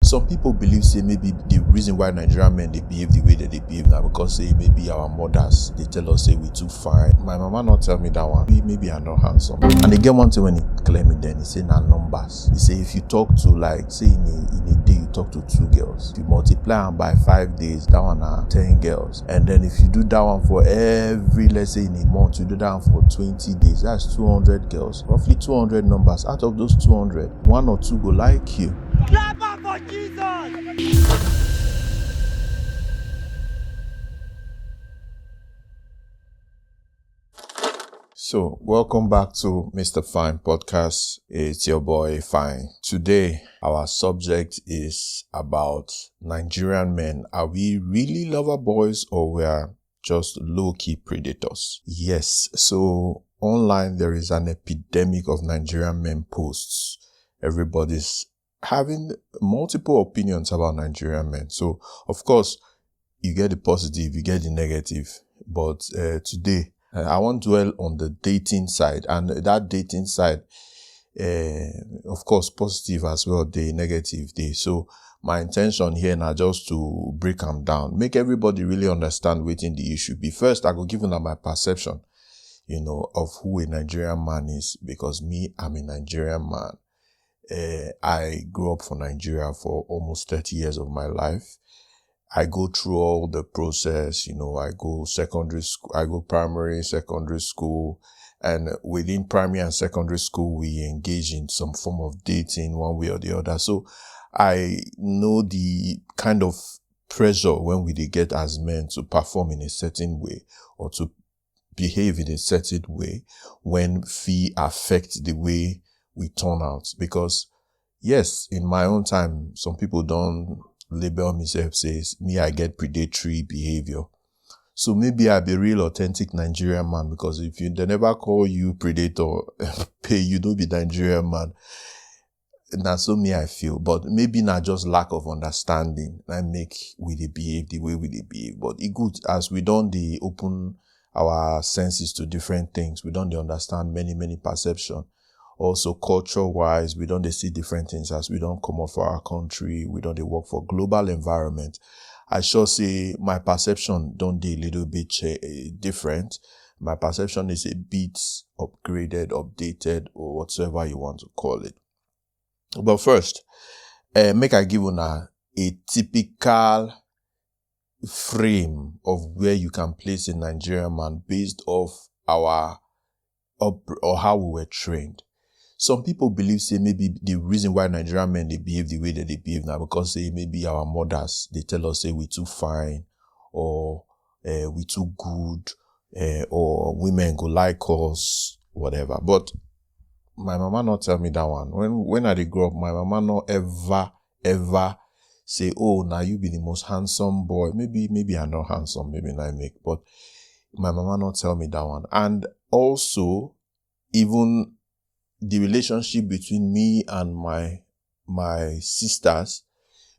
Some people believe say maybe the reason why Nigerian men they behave the way that they behave now because say maybe our mothers they tell us say we too fine. My mama not tell me that one. Maybe I'm not handsome. And they get one thing when he claim it then he say na numbers. He say if you talk to like say in a day you talk to 2 girls, if you multiply them by 5 days, that one are 10 girls. And then if you do that one for every, let's say in a month, you do that one for 20 days, that's 200 girls, roughly 200 numbers. Out of those 200, 1 or 2 go like you. Clap up for Jesus! So, welcome back to Mr. Fine Podcast. It's your boy Fine. Today, our subject is about Nigerian men. Are we really lover boys or we are just low-key predators? Yes. So, online there is an epidemic of Nigerian men posts. Everybody's having multiple opinions about Nigerian men. So, of course, you get the positive, you get the negative. But today, I want to dwell on the dating side, and that dating side, of course, positive as well, the negative day. So my intention here now just to break them down, make everybody really understand within the issue. Be first, I go give them my perception, of who a Nigerian man is, because me, I'm a Nigerian man. I grew up for Nigeria for almost 30 years of my life. I go through all the process, I go secondary school, I go primary, secondary school, and within primary and secondary school, we engage in some form of dating one way or the other. So I know the kind of pressure when we get as men to perform in a certain way or to behave in a certain way when fee affect the way we turn out. Because yes, in my own time, some people don't label myself says me I get predatory behavior. So maybe I be real authentic Nigerian man, because if they never call you predator, pay you don't be Nigerian man. That's so me I feel. But maybe not just lack of understanding and make we they behave the way we they behave. But it good as we don't open our senses to different things. We don't understand many perception. Also, culture-wise, we don't see different things as we don't come out for our country. We don't work for global environment. I sure say my perception don't a little bit different. My perception is a bit upgraded, updated, or whatsoever you want to call it. But first, make I give you a typical frame of where you can place a Nigerian man based off our or how we were trained. Some people believe say maybe the reason why Nigerian men they behave the way that they behave now because say maybe our mothers they tell us say we too fine or we too good or women go like us, whatever. But my mama not tell me that one. When I grow up, my mama not ever say, oh, now you be the most handsome boy. Maybe I'm not handsome, maybe not make, but my mama not tell me that one. And also, even the relationship between me and my sisters,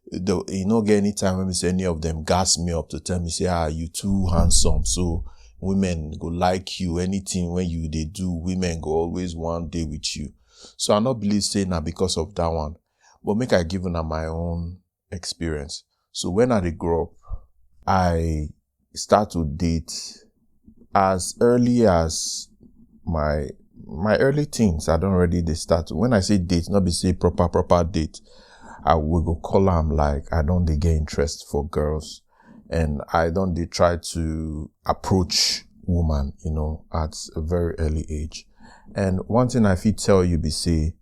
you know, get any time when we say any of them gas me up to tell me, say, you too handsome. So women go like you. Anything when they do, women go always want day with you. So I not believe saying that because of that one. But make I give them my own experience. So when I grow up, I start to date as early as my early teens. I don't already they start. When I say date, not be say proper date. I will go call them like I don't they get interest for girls, and I don't they try to approach woman, at a very early age. And one thing I feel tell you be say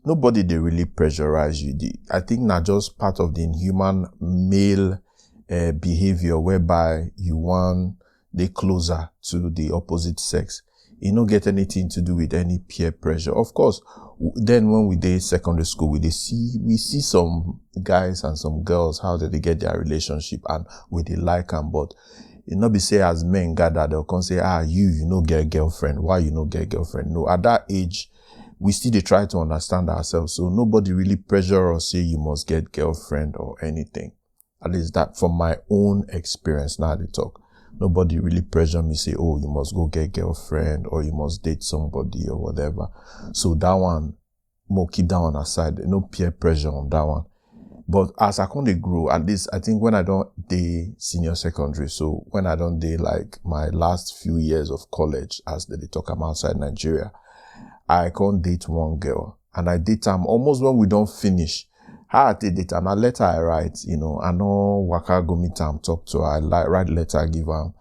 nobody they really pressurize you. I think not just part of the inhuman male behavior whereby you want they closer to the opposite sex. You don't get anything to do with any peer pressure. Of course, then when we did secondary school, we see some guys and some girls, how did they get their relationship and we they like them. But it not be say as men gather, they'll come say, you no get a girlfriend. Why you no get a girlfriend? No, at that age, we still they try to understand ourselves. So nobody really pressure or say you must get girlfriend or anything. At least that from my own experience, now they talk. Nobody really pressure me, say, oh, you must go get girlfriend or you must date somebody or whatever. So that one, more keep that one aside. No peer pressure on that one. But as I can't grow, at least I think when I don't day senior secondary, so when I don't day like my last few years of college, as they talk, I'm outside Nigeria, I can't date one girl. And I date them almost when we don't finish. How I date them, a letter I write, I know waka go meet am, talk to her, write letter, give her.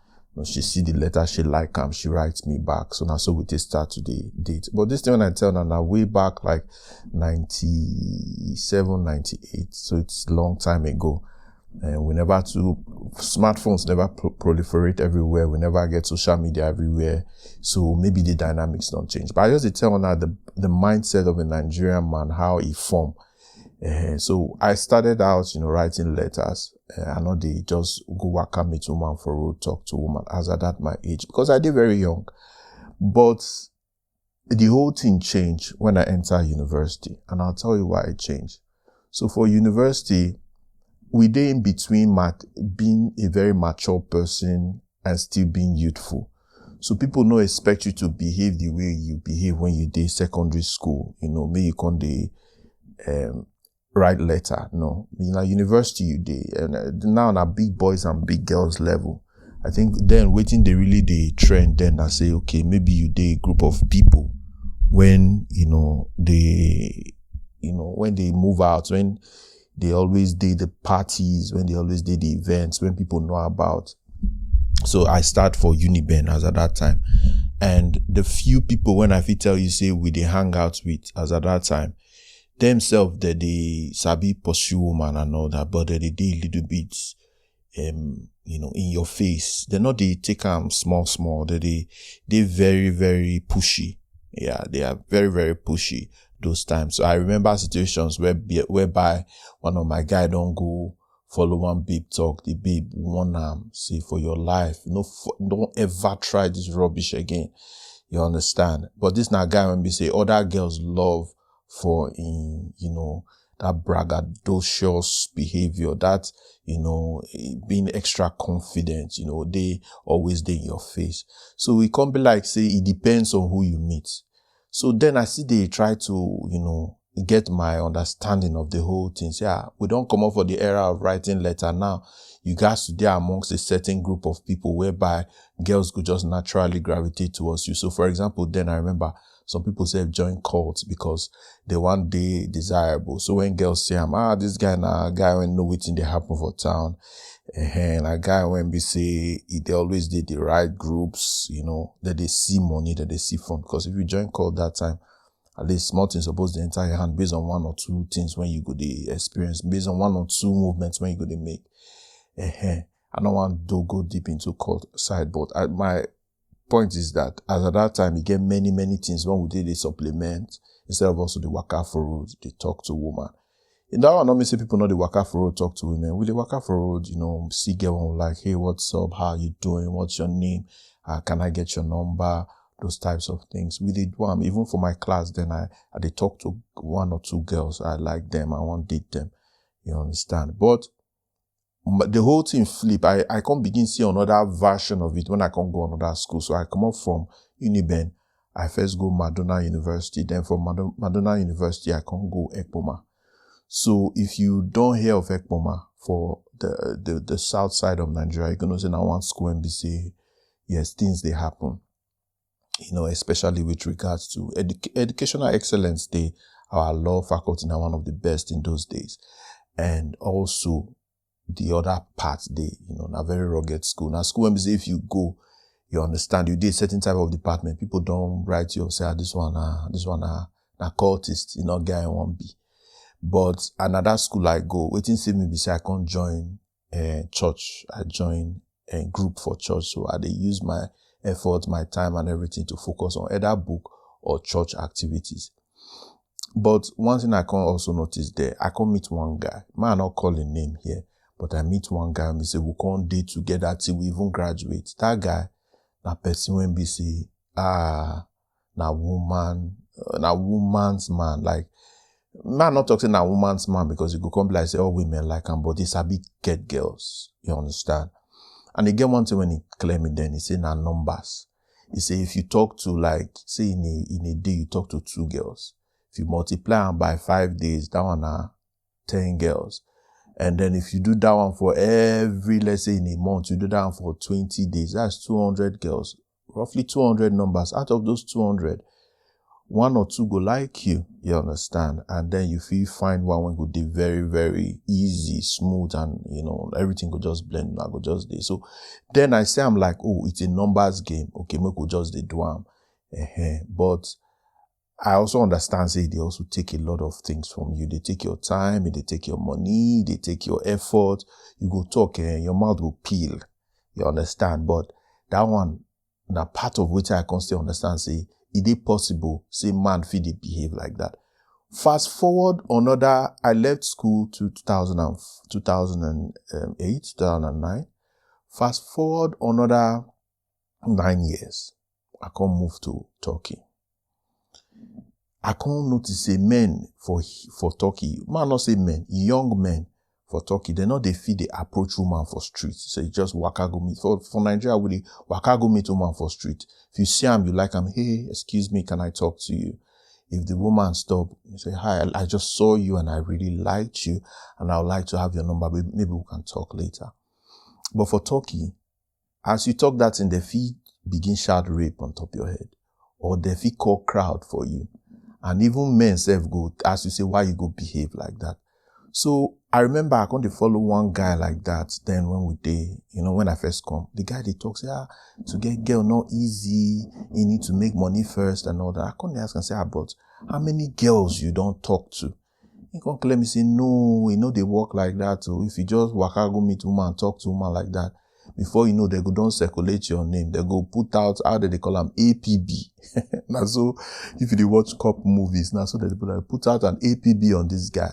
She see the letter, she like am, she writes me back. So now, so we just start to the date. But this thing when I tell her now, way back like 97, 98. So it's a long time ago. And smartphones never proliferate everywhere. We never get social media everywhere. So maybe the dynamics don't change. But I just tell her the mindset of a Nigerian man, how he form. So I started out, writing letters. I know they just go waka meet woman for road, talk to woman as at that my age, because I did very young. But the whole thing changed when I entered university. And I'll tell you why it changed. So for university, we did in between being a very mature person and still being youthful. So people don't expect you to behave the way you behave when you did secondary school. Maybe you can't write letter. No. University you did. And now on a big boys and big girls level. I think then waiting they really the trend then I say, okay, maybe you did a group of people when, when they move out, when they always did the parties, when they always did the events, when people know about. So I start for Uniben as at that time. And the few people when I feel tell you say we they hang out with as at that time, themselves that they sabi pursue woman and all that, but they did a little bit, in your face. They're not they take them small. They very, very pushy. Yeah, they are very, very pushy those times. So I remember situations whereby one of my guy don't go follow one babe talk. The babe want say for your life, don't ever try this rubbish again. You understand? But this now guy when we say other girls love for that braggadocious behavior, that being extra confident, they always they in your face. So we can't be like say it depends on who you meet. So then I see they try to, get my understanding of the whole thing. Say, we don't come up for the era of writing letter now. You guys today are amongst a certain group of people whereby girls could just naturally gravitate towards you. So for example, then I remember some people say join cults because they want they desirable. So when girls say, this guy now, a guy when know waiting they happen for town. And a guy when we say they always did the right groups, that they see money, that they see fun. Because if you join cult that time, at least small things supposed to enter your hand based on one or two things when you go the experience, based on one or two movements when you go to make. I don't want to go deep into cult side, but my point is that as at that time, you get many, many things when we did a supplement instead of also the waka for road, they talk to woman. In that one, not me say people know the waka for road talk to women. With the waka for road, see get one like, hey, what's up? How you doing? What's your name? Can I get your number? Those types of things. We did one, even for my class, then I did talk to one or two girls. I like them. I want to date them. You understand? But the whole thing flip. I can't begin see another version of it when I can't go another school. So I come up from Uniben. I first go Madonna University. Then from Madonna University, I can't go Ekpoma. So if you don't hear of Ekpoma for the south side of Nigeria, you're going to say now one school and be say, yes, things they happen. Especially with regards to educational excellence, our law faculty now one of the best in those days. And also the other part, a very rugged school. Now school when we say if you go, you understand, you did a certain type of department, people don't write you say, this one, a cultist, guy I won't be. But another school I go, waiting see me be say I can't join church. I join a group for church. So I use my effort, my time and everything to focus on either book or church activities. But one thing I can also notice there, I can meet one guy. Man, not call a name here, but I meet one guy and we say we can't date together till we even graduate. That guy, that person when we say, na woman's man. Like, man, not talking a woman's man because you go come like say all women like him, but this a big get girls. You understand? And again, one thing when he claim it, then he say na numbers. He say if you talk to like, say in a day you talk to 2 girls, if you multiply them by 5 days, that one are 10 girls. And then if you do that one for every, let's say in a month, you do that one for 20 days, that's 200 girls, roughly 200 numbers. Out of those 200, one or two go like you understand? And then you feel find one go be very, very easy, smooth, and, everything go just blend, I go just do. So then I say, I'm like, oh, it's a numbers game. Okay, me go just do am. But I also understand, say, they also take a lot of things from you. They take your time, they take your money, they take your effort. You go talk, your mouth will peel. You understand? But that one, now part of which I constantly understand, say, is it possible, say, man, fit they behave like that? Fast forward another, I left school to 2008, 2009. Fast forward another 9 years. I can't move to Turkey. I can't notice say men for Turkey, man not say men, young men for Turkey, they feed the approach woman for street. So you just waka go meet. For Nigeria, we waka go meet woman for street. If you see him, you like him, hey, excuse me, can I talk to you? If the woman stop, you say, hi, I just saw you and I really liked you and I would like to have your number. Maybe we can talk later. But for Turkey, as you talk that in the feed, begin shout rape on top of your head. Or the feed call crowd for you. And even men self go ask you, say, why you go behave like that? So I remember I couldn't follow one guy like that. Then when I first come, the guy they talk, say, to get girl not easy. You need to make money first and all that. I couldn't ask and say, but how many girls you don't talk to? He can't claim me say, no, they work like that. So if you just waka go meet woman, talk to woman like that, before you know, they go don't circulate your name. They go put out, how do they call them? APB. Now, so if you watch cop movies, now so they put out an APB on this guy.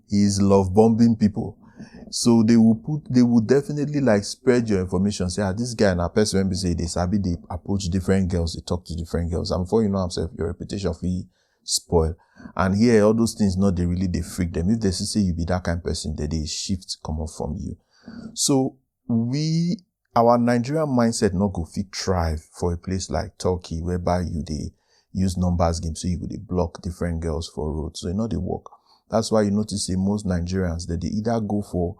He's love bombing people. So they will definitely like spread your information. Say, this guy and a person when they say they approach different girls, they talk to different girls. And before you know himself, your reputation will spoil. And here, all those things, they freak them. If they say you be that kind of person, they shift come up from you. So our Nigerian mindset not go fit thrive for a place like Turkey, whereby they use numbers game, so you go they block different girls for roads. So they work. That's why you notice most Nigerians that they either go for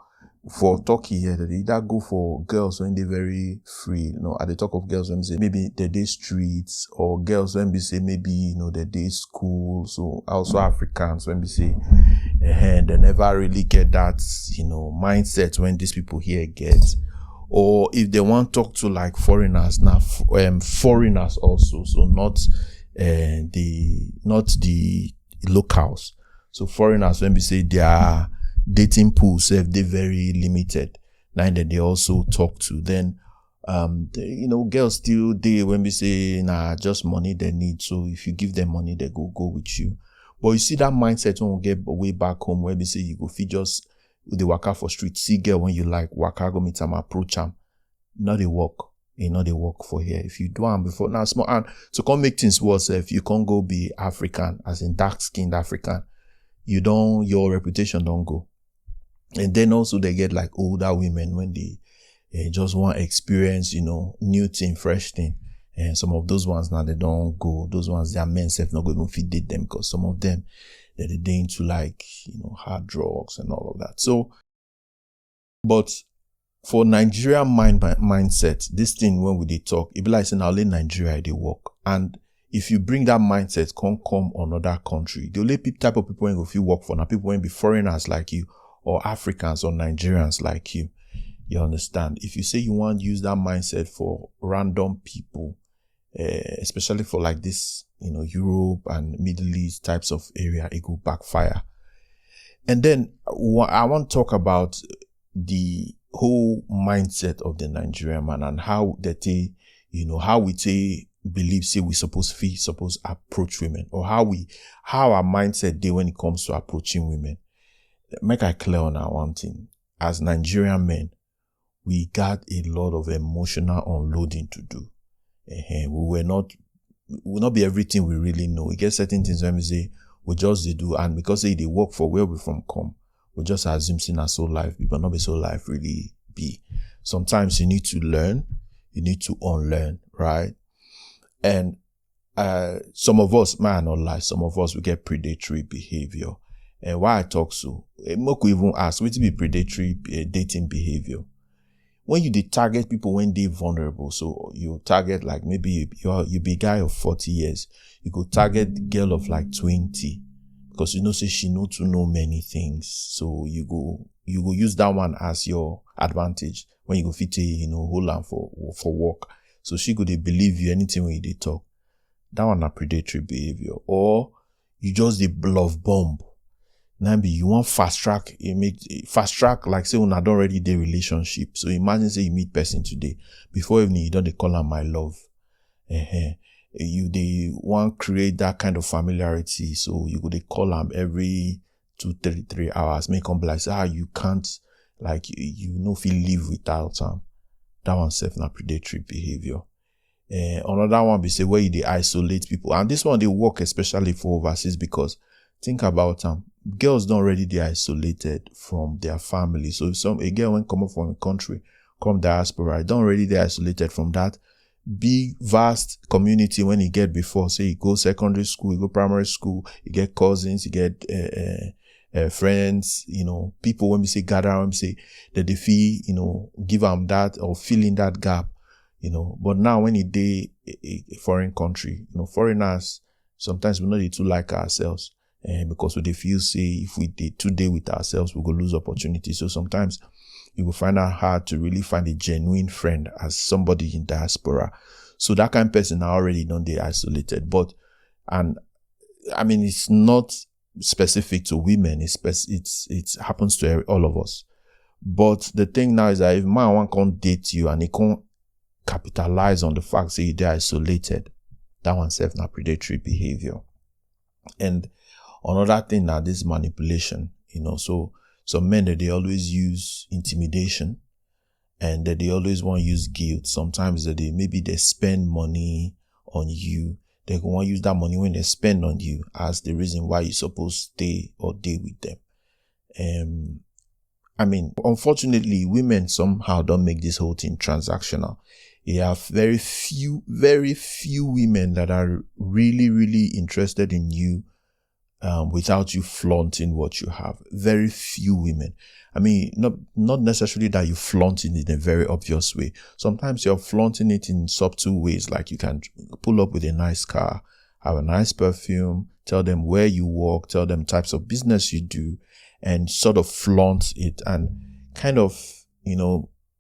Turkey here, that they either go for girls when they're very free. At the talk of girls when they say maybe they day streets, or girls when we say maybe they day school. So also Africans when we say they never really get that mindset when these people here get. Or if they want to talk to like foreigners, now foreigners also, so not the locals. So foreigners, when we say their dating pools, they're very limited. Now that they also talk to, then girls still when we say just money they need. So if you give them money, they go with you. But you see that mindset when we get way back home, where we say you go feed just the waka for street, see girl when you like waka go meet them, approach them. Not they work. They work for here. If you do them before now small, and to come make things worse, if you can't go be African, as in dark skinned African, your reputation don't go. And then also they get like older women when they just want experience, new thing, fresh thing. And some of those ones now they don't go. Those ones their men self not going to fit date them, because some of them they're into like hard drugs and all of that. So, but for Nigerian mindset, this thing when we talk, it be like saying only Nigeria they work. And if you bring that mindset, come another country, the only type of people who feel work for now, people when be foreigners like you, or Africans or Nigerians like you. You understand? If you say you want to use that mindset for random people, especially for like this, Europe and Middle East types of area, it will backfire. And then I want to talk about the whole mindset of the Nigerian man and how how we believe, say we supposed approach women, or how our mindset day when it comes to approaching women. Make I clear on our one thing. As Nigerian men, we got a lot of emotional unloading to do. We will not be everything we really know. We get certain things when we say we just do, and because they work for where we from come, we just assume sin as so life, but not be so life really be. Sometimes you need to learn, you need to unlearn, right? And some of us, man, not lie, some of us we get predatory behavior. And why I talk so, make we even ask, what be predatory dating behavior? When you target people when they vulnerable, so you target like maybe you be a guy of 40 years, you go target the girl of like 20, because say she know to know many things. So you go use that one as your advantage when you go fit hold on for work. So she go they believe you anything when you talk. That one a predatory behavior. Or you just the love bomb. Maybe you want fast track, like say una don't already the relationship. So imagine say you meet person today, before even you don't they call her my love. They want create that kind of familiarity. So you go they call them every 2-3 hours, make them be like, you can't, like you know if you live without them. That one self na predatory behavior. Another one be say where you they isolate people, and this one they work especially for overseas, because think about them. Girls don't already they isolated from their family. So if a girl when come up from a country, come diaspora, don't already they isolated from that big vast community when you get before. Say you go secondary school, you go primary school, you get cousins, you get friends, people when we say gather, when we say that they feel, give them that or fill in that gap, But now when you day a foreign country, foreigners, sometimes we not too like ourselves. Because they feel say if we did 2 days with ourselves, we go lose opportunity. So sometimes you will find it hard to really find a genuine friend as somebody in diaspora. So that kind of person are already not they isolated. But, and I mean, it's not specific to women. It happens to all of us. But the thing now is that if man one can't date you and he can't capitalize on the fact that they're isolated, that one self not predatory behavior. And another thing now, this manipulation, so some men that they always use intimidation, and that they always want to use guilt. Sometimes that they spend money on you. They want to use that money when they spend on you as the reason why you're supposed to stay or deal with them. I mean, unfortunately, women somehow don't make this whole thing transactional. You have very few women that are really, really interested in you without you flaunting what you have. Very few women. I mean, not necessarily that you flaunt it in a very obvious way. Sometimes you're flaunting it in subtle ways, like you can pull up with a nice car, have a nice perfume, tell them where you work, tell them types of business you do, and sort of flaunt it, and kind of,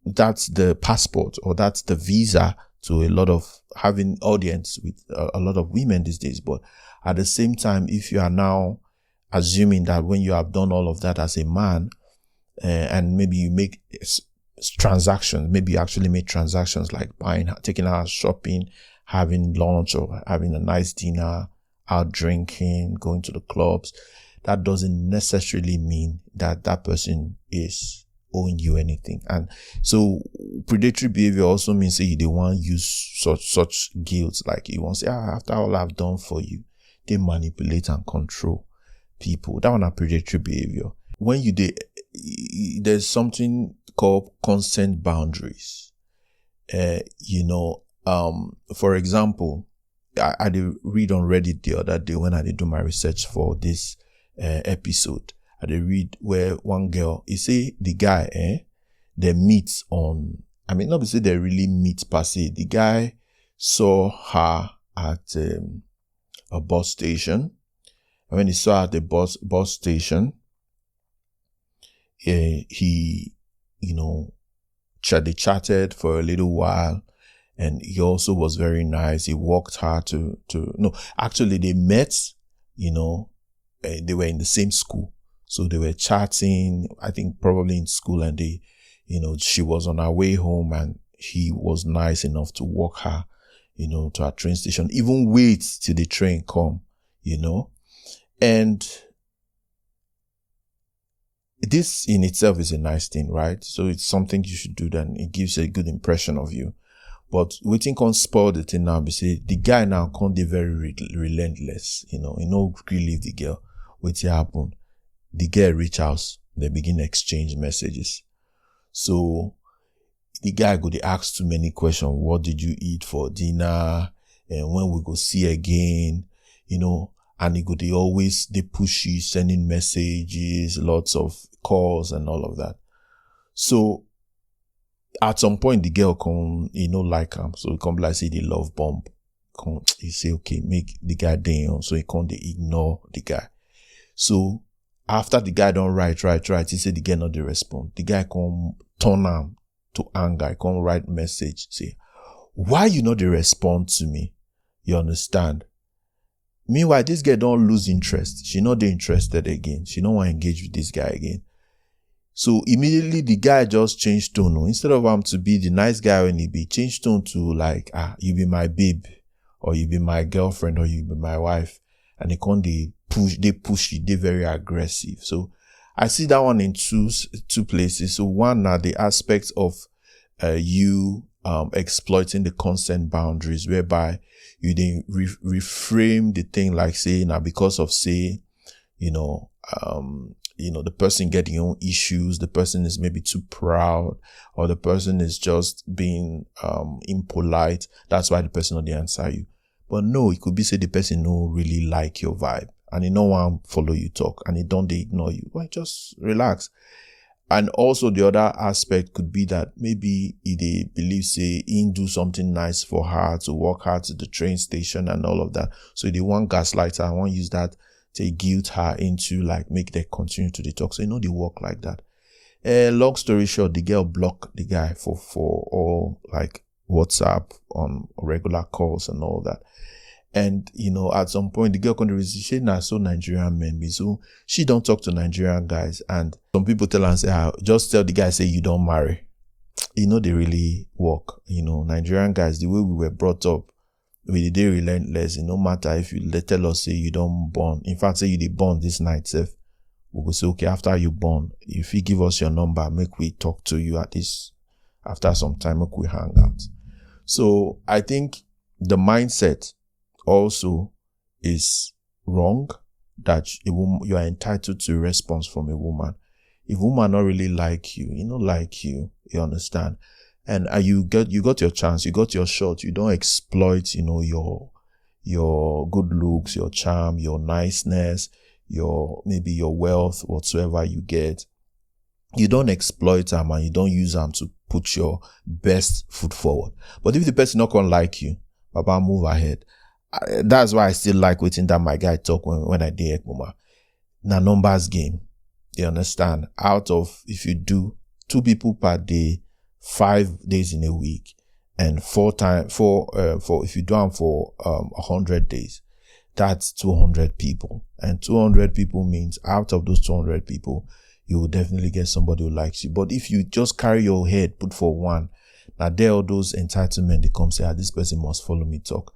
that's the passport or that's the visa to a lot of having audience with a lot of women these days. But at the same time, if you are now assuming that when you have done all of that as a man, and maybe you make transactions, maybe you actually make transactions like buying, taking out shopping, having lunch or having a nice dinner, out drinking, going to the clubs, that doesn't necessarily mean that that person is owing you anything. And so predatory behavior also means that they want to use such guilt, like you want to say, after all I've done for you, they manipulate and control people. That one is predatory behavior. When there's something called consent boundaries. For example, I did read on Reddit the other day when I did do my research for this episode. I did read where one girl, you see the guy, they meet on, I mean, not to say they really meet per se. The guy saw her at a bus station. And when he saw her at the bus station, he, they chatted for a little while, and he also was very nice. He walked her actually they met, they were in the same school. So they were chatting, I think probably in school, and she was on her way home and he was nice enough to walk her, to her train station, even wait till the train come, and this in itself is a nice thing, right? So it's something you should do, then it gives a good impression of you. But waiting can't spoil the thing now. Say the guy now can't be very relentless, he no really leave the girl. What's happen? The girl reach out, they begin exchange messages. So the guy they ask too many questions. What did you eat for dinner? And when we go see again? and they always, they push you, sending messages, lots of calls and all of that. So at some point, the girl come, like him. So he come like, say, the love bomb. He say, okay, make the guy down. So he can't ignore the guy. So after the guy don't write, he say the guy not the respond. The guy come turn him to anger. He come write message, say, why you not the respond to me? You understand? Meanwhile, this girl don't lose interest. She not interested again. She don't want to engage with this guy again. So immediately the guy just changed tone. Instead of him to be the nice guy when he be, changed tone to like, you be my babe, or you be my girlfriend, or you be my wife. And they push it, they very aggressive. So I see that one in two places. So one are the aspects of you exploiting the consent boundaries, whereby you then reframe the thing like say, now because of say, the person getting own issues, the person is maybe too proud, or the person is just being impolite. That's why the person not answer you. But no, it could be say the person no really like your vibe, and he no want follow you talk, and he don't they ignore you. Well, just relax. And also the other aspect could be that maybe they believe say he do something nice for her, to walk her to the train station and all of that. So they want gaslight her, I want to use that to guilt her into like make them continue to the talk. So they work like that. Long story short, the girl blocked the guy for all like WhatsApp on regular calls and all that. And, at some point, the girl couldn't she not so Nigerian men be. So she don't talk to Nigerian guys. And some people tell her and say, just tell the guy, say you don't marry. They really work. Nigerian guys, the way we were brought up, we did relentless. No matter if you tell us, say you don't born. In fact, say you did born this night, Seth. We go say, okay, after you born, if you give us your number, make we talk to you at this. After some time, make we hang out. So I think the mindset also is wrong, that a woman, you are entitled to a response from a woman. If a woman not really like you, you understand, and you got your chance, you got your shot. You don't exploit, your good looks, your charm, your niceness, maybe your wealth, whatsoever you get. You don't exploit them, and you don't use them to put your best foot forward. But if the person not gonna like you, Baba, move ahead. That's why I still like waiting that my guy talk when I did Ekmuma. Now numbers game. You understand? Out of, if you do 2 people per day, 5 days in a week, and if you do them for 100 days, that's 200 people. And 200 people means out of those 200 people, you will definitely get somebody who likes you. But if you just carry your head, put for one, now there are those entitlement, they come say, this person must follow me talk.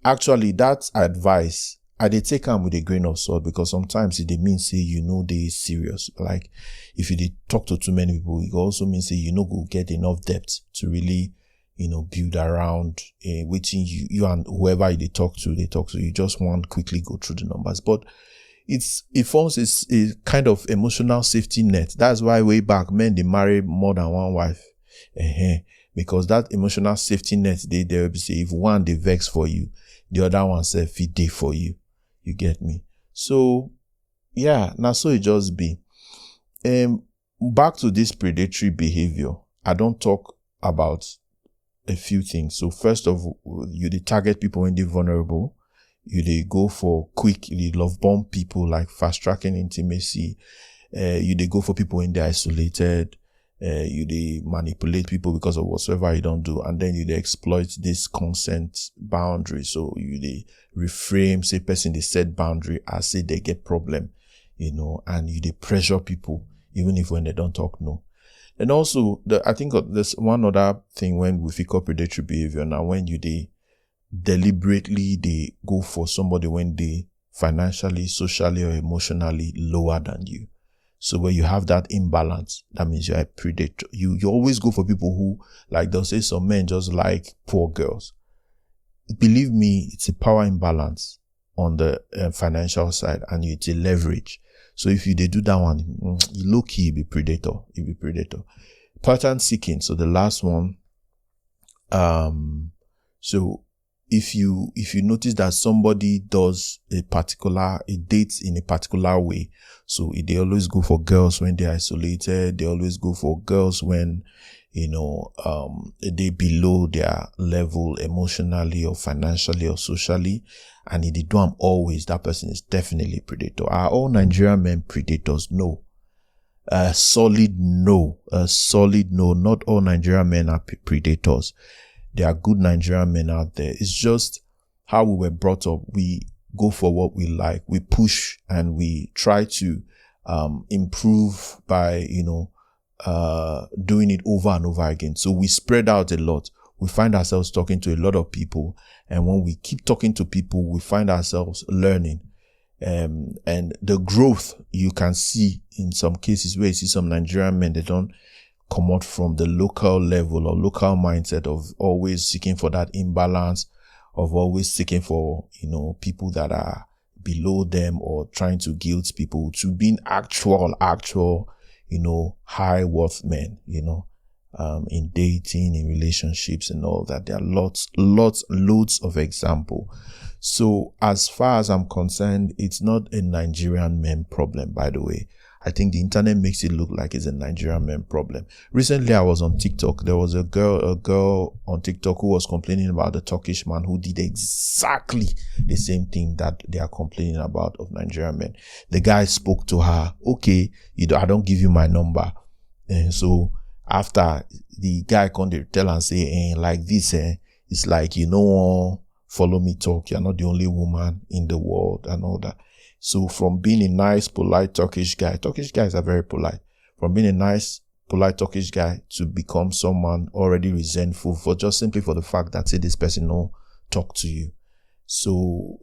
Actually that advice, I dey take them with a grain of salt, because sometimes it means say, they serious. Like if you did talk to too many people, it also means say, go get enough depth to really, build around waiting you and whoever they talk to. You just want quickly go through the numbers. But it forms a kind of emotional safety net. That's why way back, men, they marry more than one wife. Because that emotional safety net, they will say, if one, they vex for you, the other one say, fit day for you. You get me? So, yeah, now so it just be. Back to this predatory behavior, I don't talk about a few things. So first of all, you they target people when they're vulnerable. They go for quick, they love bomb people, like fast tracking intimacy. They go for people when they're isolated. They manipulate people because of whatsoever you don't do, and then they exploit this consent boundary. So they reframe, say person they set boundary as say they get problem, and they pressure people even if when they don't talk no. And also I think there's one other thing when we pick up predatory behavior. Now when they deliberately they go for somebody when they financially, socially, or emotionally lower than you. So when you have that imbalance, that means you're a predator. You always go for people who, like they'll say some men just like poor girls. Believe me, it's a power imbalance on the financial side, and it's a leverage. So if they do that one, you low key, you be predator. Pattern seeking. So the last one, so if you notice that somebody does it dates in a particular way, so they always go for girls when they're isolated, they always go for girls when, they below their level emotionally or financially or socially, and if they do them always, that person is definitely a predator. Are all Nigerian men predators? No. A solid no. Not all Nigerian men are predators. There are good Nigerian men out there. It's just how we were brought up. We go for what we like. We push and we try to improve by, doing it over and over again. So we spread out a lot. We find ourselves talking to a lot of people. And when we keep talking to people, we find ourselves learning. And the growth you can see in some cases where you see some Nigerian men, they don't come out from the local level or local mindset of always seeking for that imbalance, of always seeking for, people that are below them or trying to guilt people, to being actual, high worth men, in dating, in relationships and all that. There are loads of example. So as far as I'm concerned, it's not a Nigerian men problem, by the way. I think the internet makes it look like it's a Nigerian men problem. Recently, I was on TikTok. There was a girl on TikTok who was complaining about the Turkish man who did exactly the same thing that they are complaining about of Nigerian men. The guy spoke to her. Okay, I don't give you my number. And so after the guy come to tell and say, like this, it's like, follow me talk. You're not the only woman in the world and all that. So from being a nice, polite Turkish guys are very polite. From being a nice, polite Turkish guy to become someone already resentful for just simply for the fact that, say, this person no talk to you. So,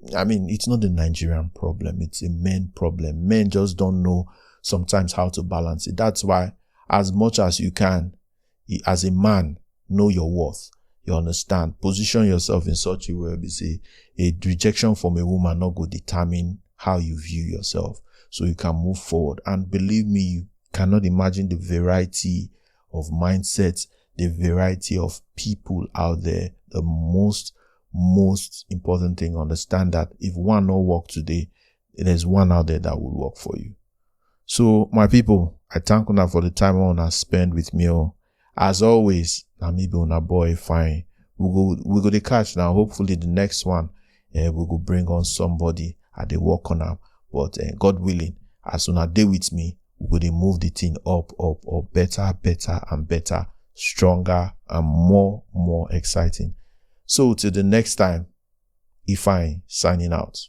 it's not a Nigerian problem. It's a men problem. Men just don't know sometimes how to balance it. That's why, as much as you can, as a man, know your worth. You understand? Position yourself in such a way, say, a rejection from a woman not go determine how you view yourself. So you can move forward. And believe me, you cannot imagine the variety of mindsets, the variety of people out there. The most important thing, understand that if one not work today, there's one out there that will work for you. So my people, I thank you for the time I want to spend with me. As always, maybe on a boy fine. We go to catch now. Hopefully the next one, we go bring on somebody at the work on them. But God willing, as soon as they with me, we go to move the thing up, better and better, stronger and more exciting. So till the next time, Ifeanyi signing out.